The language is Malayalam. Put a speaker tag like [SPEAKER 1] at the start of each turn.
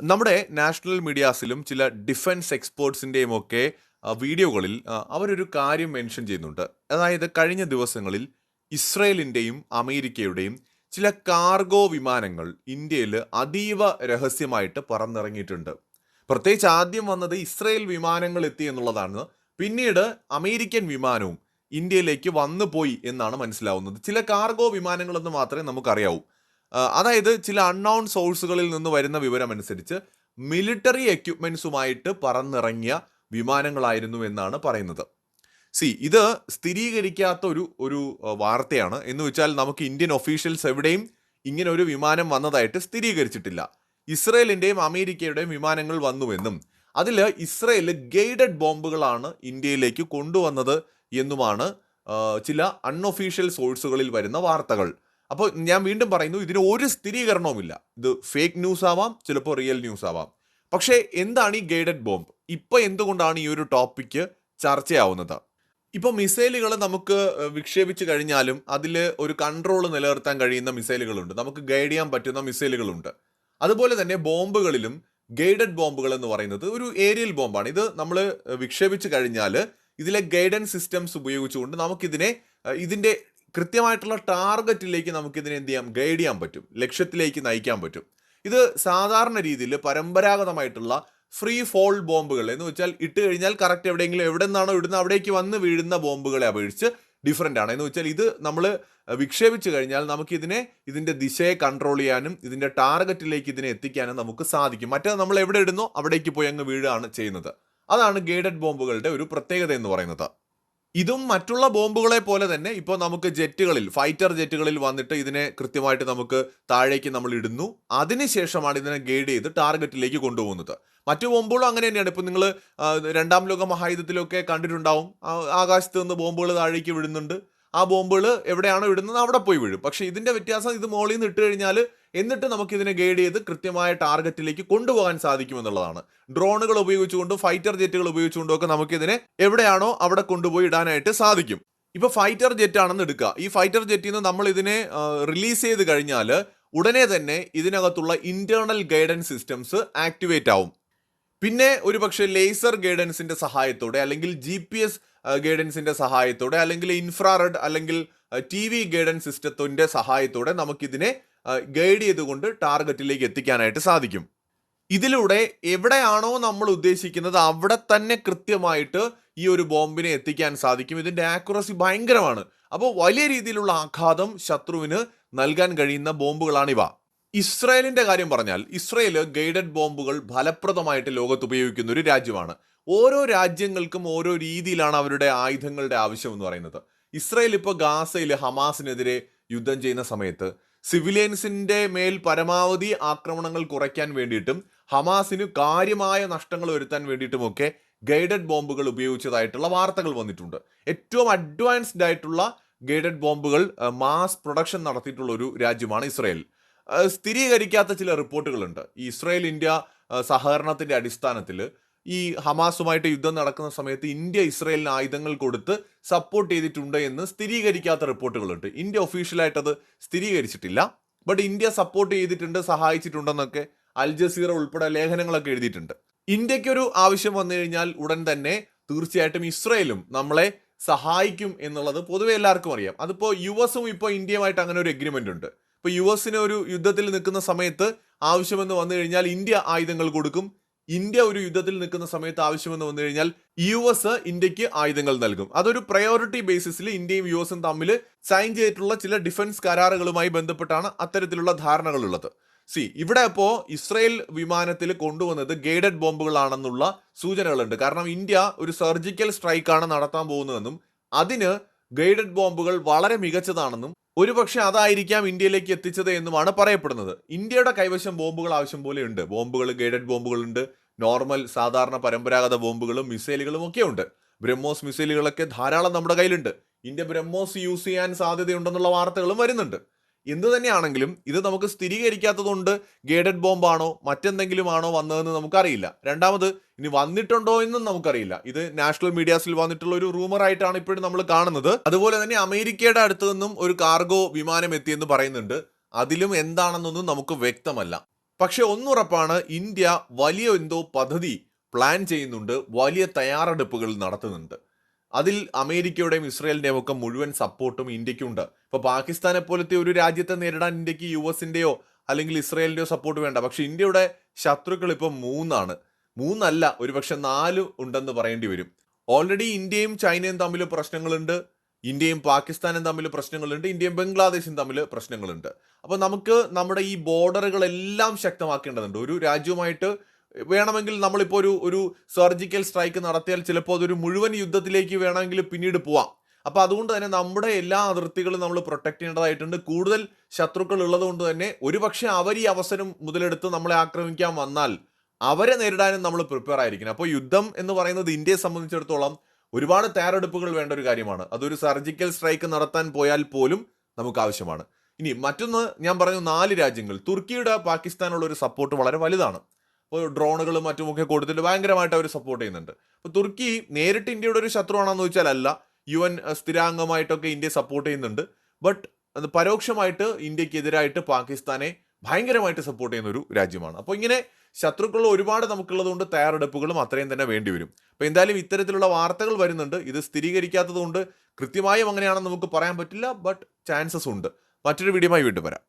[SPEAKER 1] നമ്മുടെ നാഷണൽ മീഡിയാസിലും ചില ഡിഫൻസ് എക്സ്പേർട്സിൻ്റെയും ഒക്കെ വീഡിയോകളിൽ അവരൊരു കാര്യം മെൻഷൻ ചെയ്യുന്നുണ്ട്. അതായത് കഴിഞ്ഞ ദിവസങ്ങളിൽ ഇസ്രയേലിൻ്റെയും അമേരിക്കയുടെയും ചില കാർഗോ വിമാനങ്ങൾ ഇന്ത്യയിൽ അതീവ രഹസ്യമായിട്ട് പറന്നിറങ്ങിയിട്ടുണ്ട്. പ്രത്യേകിച്ച് ആദ്യം വന്നത് ഇസ്രയേൽ വിമാനങ്ങൾ എത്തി എന്നുള്ളതാണ്. പിന്നീട് അമേരിക്കൻ വിമാനവും ഇന്ത്യയിലേക്ക് വന്നു പോയി എന്നാണ് മനസ്സിലാവുന്നത്. ചില കാർഗോ വിമാനങ്ങളെന്ന് മാത്രമേ നമുക്കറിയാവൂ. അതായത് ചില അൺനോൺ സോഴ്സുകളിൽ നിന്ന് വരുന്ന വിവരമനുസരിച്ച് മിലിറ്ററി എക്യുപ്മെന്റ്സുമായിട്ട് പറന്നിറങ്ങിയ വിമാനങ്ങളായിരുന്നു എന്നാണ് പറയുന്നത്. ഇത് സ്ഥിരീകരിക്കാത്ത ഒരു വാർത്തയാണ്. എന്ന് വെച്ചാൽ നമുക്ക് ഇന്ത്യൻ ഒഫീഷ്യൽസ് എവിടെയും ഇങ്ങനെ ഒരു വിമാനം വന്നതായിട്ട് സ്ഥിരീകരിച്ചിട്ടില്ല. ഇസ്രയേലിൻ്റെയും അമേരിക്കയുടെയും വിമാനങ്ങൾ വന്നുവെന്നും അതിൽ ഇസ്രയേൽ ഗൈഡഡ് ബോംബുകളാണ് ഇന്ത്യയിലേക്ക് കൊണ്ടുവന്നത് എന്നുമാണ് ചില അൺഒഫീഷ്യൽ സോഴ്സുകളിൽ വരുന്ന വാർത്തകൾ. അപ്പോൾ ഞാൻ വീണ്ടും പറയുന്നു, ഇതിന് ഒരു സ്ഥിരീകരണവുമില്ല. ഇത് ഫേക്ക് ന്യൂസ് ആവാം, ചിലപ്പോൾ റിയൽ ന്യൂസ് ആവാം. പക്ഷേ എന്താണ് ഈ ഗൈഡഡ് ബോംബ്? ഇപ്പോൾ എന്തുകൊണ്ടാണ് ഈ ഒരു ടോപ്പിക്ക് ചർച്ചയാവുന്നത്? ഇപ്പോൾ മിസൈലുകൾ നമുക്ക് വിക്ഷേപിച്ച് കഴിഞ്ഞാലും അതിൽ ഒരു കൺട്രോൾ നിലനിർത്താൻ കഴിയുന്ന മിസൈലുകളുണ്ട്, നമുക്ക് ഗൈഡ് ചെയ്യാൻ പറ്റുന്ന മിസൈലുകളുണ്ട്. അതുപോലെ തന്നെ ബോംബുകളിലും ഗൈഡഡ് ബോംബുകൾ എന്ന് പറയുന്നത് ഒരു ഏരിയൽ ബോംബാണ്. ഇത് നമ്മൾ വിക്ഷേപിച്ച് കഴിഞ്ഞാൽ ഇതിലെ ഗൈഡൻസ് സിസ്റ്റംസ് ഉപയോഗിച്ചുകൊണ്ട് ഇതിൻ്റെ കൃത്യമായിട്ടുള്ള ടാർഗറ്റിലേക്ക് നമുക്കിതിനെ എന്ത് ചെയ്യാം, ഗൈഡ് ചെയ്യാൻ പറ്റും, ലക്ഷ്യത്തിലേക്ക് നയിക്കാൻ പറ്റും. ഇത് സാധാരണ രീതിയിൽ പരമ്പരാഗതമായിട്ടുള്ള ഫ്രീ ഫോൾ ബോംബുകൾ എന്ന് വെച്ചാൽ ഇട്ട് കഴിഞ്ഞാൽ കറക്റ്റ് എവിടെ നിന്നാണോ ഇടുന്നത് അവിടേക്ക് വന്ന് വീഴുന്ന ബോംബുകളെ അപേക്ഷിച്ച് ഡിഫറെൻ്റ് ആണ്. എന്ന് വെച്ചാൽ ഇത് നമ്മൾ വിക്ഷേപിച്ച് കഴിഞ്ഞാൽ ഇതിൻ്റെ ദിശയെ കൺട്രോൾ ചെയ്യാനും ഇതിൻ്റെ ടാർഗറ്റിലേക്ക് ഇതിനെ എത്തിക്കാനും നമുക്ക് സാധിക്കും. മറ്റേത് നമ്മൾ എവിടെ ഇടുന്നോ അവിടേക്ക് പോയി അങ്ങ് വീഴുകയാണ് ചെയ്യുന്നത്. അതാണ് ഗൈഡഡ് ബോംബുകളുടെ ഒരു പ്രത്യേകത എന്ന് പറയുന്നത്. ഇതും മറ്റുള്ള ബോംബുകളെ പോലെ തന്നെ ഇപ്പോൾ നമുക്ക് ഫൈറ്റർ ജെറ്റുകളിൽ വന്നിട്ട് ഇതിനെ കൃത്യമായിട്ട് നമുക്ക് താഴേക്ക് നമ്മൾ ഇടുന്നു, അതിനുശേഷമാണ് ഇതിനെ ഗൈഡ് ചെയ്ത് ടാർഗറ്റിലേക്ക് കൊണ്ടുപോകുന്നത്. മറ്റു ബോംബുകളും അങ്ങനെ തന്നെയാണ്. ഇപ്പം നിങ്ങൾ രണ്ടാം ലോക മഹായുദ്ധത്തിലൊക്കെ കണ്ടിട്ടുണ്ടാവും, ആകാശത്ത് നിന്ന് ബോംബുകൾ താഴേക്ക് വിടുന്നുണ്ട്. ആ ബോംബുകൾ എവിടെയാണോ ഇടുന്നത് അവിടെ പോയി വീഴും. പക്ഷേ ഇതിൻ്റെ വ്യത്യാസം, ഇത് മുകളിൽ നിന്ന് ഇട്ട് കഴിഞ്ഞാൽ എന്നിട്ട് നമുക്കിതിനെ ഗൈഡ് ചെയ്ത് കൃത്യമായ ടാർഗറ്റിലേക്ക് കൊണ്ടുപോകാൻ സാധിക്കുമെന്നുള്ളതാണ്. ഡ്രോണുകൾ ഉപയോഗിച്ചുകൊണ്ടും ഫൈറ്റർ ജെറ്റുകൾ ഉപയോഗിച്ചുകൊണ്ടും ഒക്കെ നമുക്കിതിനെ എവിടെയാണോ അവിടെ കൊണ്ടുപോയി ഇടാനായിട്ട് സാധിക്കും. ഇപ്പോൾ ഫൈറ്റർ ജെറ്റ് ആണെന്ന് എടുക്കുക. ഈ ഫൈറ്റർ ജെറ്റിൽ നിന്ന് നമ്മൾ ഇതിനെ റിലീസ് ചെയ്ത് കഴിഞ്ഞാൽ ഉടനെ തന്നെ ഇതിനകത്തുള്ള ഇന്റേണൽ ഗൈഡൻസ് സിസ്റ്റംസ് ആക്ടിവേറ്റ് ആവും. പിന്നെ ഒരു പക്ഷേ ലേസർ ഗൈഡൻസിന്റെ സഹായത്തോടെ, അല്ലെങ്കിൽ GPS ഗൈഡൻസിന്റെ സഹായത്തോടെ, അല്ലെങ്കിൽ ഇൻഫ്രാറെഡ് അല്ലെങ്കിൽ TV ഗൈഡൻസ് സിസ്റ്റത്തിന്റെ സഹായത്തോടെ നമുക്കിതിനെ ഗൈഡ് ചെയ്തുകൊണ്ട് ടാർഗറ്റിലേക്ക് എത്തിക്കാനായിട്ട് സാധിക്കും. ഇതിലൂടെ എവിടെയാണോ നമ്മൾ ഉദ്ദേശിക്കുന്നത് അവിടെ തന്നെ കൃത്യമായിട്ട് ഈ ഒരു ബോംബിനെ എത്തിക്കാൻ സാധിക്കും. ഇതിന്റെ ആക്യുറസി ഭയങ്കരമാണ്. അപ്പോൾ വലിയ രീതിയിലുള്ള ആഘാതം ശത്രുവിന് നൽകാൻ കഴിയുന്ന ബോംബുകളാണിവ. ഇസ്രായേലിന്റെ കാര്യം പറഞ്ഞാൽ, ഇസ്രായേൽ ഗൈഡഡ് ബോംബുകൾ ഫലപ്രദമായിട്ട് ലോകത്ത് ഉപയോഗിക്കുന്ന ഒരു രാജ്യമാണ്. ഓരോ രാജ്യങ്ങൾക്കും ഓരോ രീതിയിലാണ് അവരുടെ ആയുധങ്ങളുടെ ആവശ്യം എന്ന് പറയുന്നത്. ഇസ്രായേൽ ഇപ്പോൾ ഗാസയിൽ ഹമാസിനെതിരെ യുദ്ധം ചെയ്യുന്ന സമയത്ത് സിവിലിയൻസിന്റെ മേൽ പരമാവധി ആക്രമണങ്ങൾ കുറയ്ക്കാൻ വേണ്ടിയിട്ടും ഹമാസിന് കാര്യമായ നഷ്ടങ്ങൾ വരുത്താൻ വേണ്ടിയിട്ടുമൊക്കെ ഗൈഡഡ് ബോംബുകൾ ഉപയോഗിച്ചതായിട്ടുള്ള വാർത്തകൾ വന്നിട്ടുണ്ട്. ഏറ്റവും അഡ്വാൻസ്ഡ് ആയിട്ടുള്ള ഗൈഡഡ് ബോംബുകൾ മാസ് പ്രൊഡക്ഷൻ നടത്തിയിട്ടുള്ള ഒരു രാജ്യമാണ് ഇസ്രായേൽ. സ്ഥിരീകരിക്കാത്ത ചില റിപ്പോർട്ടുകളുണ്ട്. ഈ ഇസ്രായേൽ ഇന്ത്യ സഹകരണത്തിന്റെ അടിസ്ഥാനത്തിൽ ഈ ഹമാസുമായിട്ട് യുദ്ധം നടക്കുന്ന സമയത്ത് ഇന്ത്യ ഇസ്രായേലിന് ആയുധങ്ങൾ കൊടുത്ത് സപ്പോർട്ട് ചെയ്തിട്ടുണ്ട് എന്ന് സ്ഥിരീകരിക്കാത്ത റിപ്പോർട്ടുകളുണ്ട്. ഇന്ത്യ ഒഫീഷ്യലായിട്ട് അത് സ്ഥിരീകരിച്ചിട്ടില്ല. ബട്ട് ഇന്ത്യ സപ്പോർട്ട് ചെയ്തിട്ടുണ്ട്, സഹായിച്ചിട്ടുണ്ടെന്നൊക്കെ അൽ ജസീറ ഉൾപ്പെടെ ലേഖനങ്ങളൊക്കെ എഴുതിയിട്ടുണ്ട്. ഇന്ത്യക്കൊരു ആവശ്യം വന്നു കഴിഞ്ഞാൽ ഉടൻ തന്നെ തീർച്ചയായിട്ടും ഇസ്രായേലും നമ്മളെ സഹായിക്കും എന്നുള്ളത് പൊതുവെ എല്ലാവർക്കും അറിയാം. അതിപ്പോൾ US ഇപ്പോൾ ഇന്ത്യയുമായിട്ട് അങ്ങനെ ഒരു എഗ്രിമെന്റ് ഉണ്ട്. ഇപ്പോൾ US ഒരു യുദ്ധത്തിൽ നിൽക്കുന്ന സമയത്ത് ആവശ്യമെന്ന് വന്നു കഴിഞ്ഞാൽ ഇന്ത്യ ആയുധങ്ങൾ കൊടുക്കും. ഇന്ത്യ ഒരു യുദ്ധത്തിൽ നിൽക്കുന്ന സമയത്ത് ആവശ്യമെന്ന് വന്നു കഴിഞ്ഞാൽ US ഇന്ത്യക്ക് ആയുധങ്ങൾ നൽകും. അതൊരു പ്രയോറിറ്റി ബേസിസിൽ ഇന്ത്യയും US തമ്മിൽ സൈൻ ചെയ്തിട്ടുള്ള ചില ഡിഫൻസ് കരാറുകളുമായി ബന്ധപ്പെട്ടാണ് അത്തരത്തിലുള്ള ധാരണകളുള്ളത്. ഇവിടെ ഇപ്പോൾ ഇസ്രായേൽ വിമാനത്തിൽ കൊണ്ടുവന്നത് ഗൈഡഡ് ബോംബുകളാണെന്നുള്ള സൂചനകളുണ്ട്. കാരണം ഇന്ത്യ ഒരു സർജിക്കൽ സ്ട്രൈക്കാണ് നടത്താൻ പോകുന്നതെന്നും അതിന് ഗൈഡഡ് ബോംബുകൾ വളരെ മികച്ചതാണെന്നും ഒരുപക്ഷെ അതായിരിക്കാം ഇന്ത്യയിലേക്ക് എത്തിച്ചത് എന്നുമാണ് പറയപ്പെടുന്നത്. ഇന്ത്യയുടെ കൈവശം ബോംബുകൾ ആവശ്യം പോലെ ഉണ്ട്. ബോംബുകൾ, ഗൈഡഡ് ബോംബുകളുണ്ട്, നോർമൽ സാധാരണ പരമ്പരാഗത ബോംബുകളും മിസൈലുകളും ഒക്കെ ഉണ്ട്. ബ്രഹ്മോസ് മിസൈലുകളൊക്കെ ധാരാളം നമ്മുടെ കയ്യിലുണ്ട്. ഇന്ത്യ ബ്രഹ്മോസ് യൂസ് ചെയ്യാൻ സാധ്യതയുണ്ടെന്നുള്ള വാർത്തകളും വരുന്നുണ്ട്. എന്തു തന്നെയാണെങ്കിലും ഇത് നമുക്ക് സ്ഥിരീകരിക്കാത്തതുകൊണ്ട് ഗൈഡഡ് ബോംബാണോ മറ്റെന്തെങ്കിലും ആണോ വന്നതെന്ന് നമുക്കറിയില്ല. രണ്ടാമത് ഇനി വന്നിട്ടുണ്ടോ എന്നും നമുക്കറിയില്ല. ഇത് നാഷണൽ മീഡിയാസിൽ വന്നിട്ടുള്ള ഒരു റൂമർ ആയിട്ടാണ് ഇപ്പോഴും നമ്മൾ കാണുന്നത്. അതുപോലെ തന്നെ അമേരിക്കയുടെ അടുത്ത് നിന്നും ഒരു കാർഗോ വിമാനം എത്തിയെന്ന് പറയുന്നുണ്ട്. അതിലും എന്താണെന്നൊന്നും നമുക്ക് വ്യക്തമല്ല. പക്ഷെ ഒന്നുറപ്പാണ്, ഇന്ത്യ വലിയ എന്തോ പദ്ധതി പ്ലാൻ ചെയ്യുന്നുണ്ട്, വലിയ തയ്യാറെടുപ്പുകൾ നടത്തുന്നുണ്ട്. അതിൽ അമേരിക്കയുടെയും ഇസ്രയേലിന്റെയും ഒക്കെ മുഴുവൻ സപ്പോർട്ടും ഇന്ത്യക്കുണ്ട്. ഇപ്പൊ പാകിസ്ഥാനെ പോലത്തെ ഒരു രാജ്യത്തെ നേരിടാൻ ഇന്ത്യക്ക് യുഎസിന്റെയോ അല്ലെങ്കിൽ ഇസ്രയേലിന്റെയോ സപ്പോർട്ട് വേണ്ട. പക്ഷെ ഇന്ത്യയുടെ ശത്രുക്കൾ ഇപ്പം മൂന്നാണ്. മൂന്നല്ല, ഒരുപക്ഷെ 4 ഉണ്ടെന്ന് പറയേണ്ടി വരും. ഓൾറെഡി ഇന്ത്യയും ചൈനയും തമ്മിൽ പ്രശ്നങ്ങളുണ്ട്, ഇന്ത്യയും പാകിസ്ഥാനും തമ്മിൽ പ്രശ്നങ്ങളുണ്ട്, ഇന്ത്യയും ബംഗ്ലാദേശും തമ്മിൽ പ്രശ്നങ്ങളുണ്ട്. അപ്പോൾ നമുക്ക് നമ്മുടെ ഈ ബോർഡറുകളെല്ലാം ശക്തമാക്കേണ്ടതുണ്ട്. ഒരു രാജ്യവുമായിട്ട് വേണമെങ്കിൽ നമ്മളിപ്പോൾ ഒരു സർജിക്കൽ സ്ട്രൈക്ക് നടത്തിയാൽ ചിലപ്പോൾ അതൊരു മുഴുവൻ യുദ്ധത്തിലേക്ക് വേണമെങ്കിൽ പിന്നീട് പോവാം. അപ്പോൾ അതുകൊണ്ട് തന്നെ നമ്മുടെ എല്ലാ അതിർത്തികളും നമ്മൾ പ്രൊട്ടക്ട് ചെയ്യേണ്ടതായിട്ടുണ്ട്. കൂടുതൽ ശത്രുക്കൾ ഉള്ളത് കൊണ്ട് തന്നെ ഒരുപക്ഷെ അവർ ഈ അവസരം മുതലെടുത്ത് നമ്മളെ ആക്രമിക്കാൻ വന്നാൽ അവരെ നേരിടാനും നമ്മൾ പ്രിപ്പയർ ആയിരിക്കണം. അപ്പോൾ യുദ്ധം എന്ന് പറയുന്നത് ഇന്ത്യയെ സംബന്ധിച്ചിടത്തോളം ഒരുപാട് തയ്യാറെടുപ്പുകൾ വേണ്ട ഒരു കാര്യമാണ്. അതൊരു സർജിക്കൽ സ്ട്രൈക്ക് നടത്താൻ പോയാൽ പോലും നമുക്ക് ആവശ്യമാണ്. ഇനി മറ്റൊന്ന്, ഞാൻ പറഞ്ഞു 4 രാജ്യങ്ങൾ. തുർക്കിയുടെ പാകിസ്ഥാനുള്ള ഒരു സപ്പോർട്ട് വളരെ വലുതാണ്. അപ്പോൾ ഡ്രോണുകളും മറ്റുമൊക്കെ കൊടുത്തിട്ട് ഭയങ്കരമായിട്ട് അവർ സപ്പോർട്ട് ചെയ്യുന്നുണ്ട്. അപ്പോൾ തുർക്കി നേരിട്ട് ഇന്ത്യയുടെ ഒരു ശത്രുവാണെന്ന് ചോദിച്ചാൽ അല്ല. UN സ്ഥിരാംഗമായിട്ടൊക്കെ ഇന്ത്യയെ സപ്പോർട്ട് ചെയ്യുന്നുണ്ട്. ബട്ട് അത് പരോക്ഷമായിട്ട് ഇന്ത്യക്കെതിരായിട്ട് പാകിസ്ഥാനെ ഭയങ്കരമായിട്ട് സപ്പോർട്ട് ചെയ്യുന്ന ഒരു രാജ്യമാണ്. അപ്പോൾ ഇങ്ങനെ ശത്രുക്കൾ ഒരുപാട് നമുക്കുള്ളത് കൊണ്ട് തയ്യാറെടുപ്പുകളും അത്രയും തന്നെ വേണ്ടി വരും. അപ്പോൾ എന്തായാലും ഇത്തരത്തിലുള്ള വാർത്തകൾ വരുന്നുണ്ട്. ഇത് സ്ഥിരീകരിക്കാത്തത് കൊണ്ട് കൃത്യമായും അങ്ങനെയാണെന്ന് നമുക്ക് പറയാൻ പറ്റില്ല. ബട്ട് ചാൻസസ് ഉണ്ട്. മറ്റൊരു വീഡിയോയുമായി വീണ്ടും വരാം.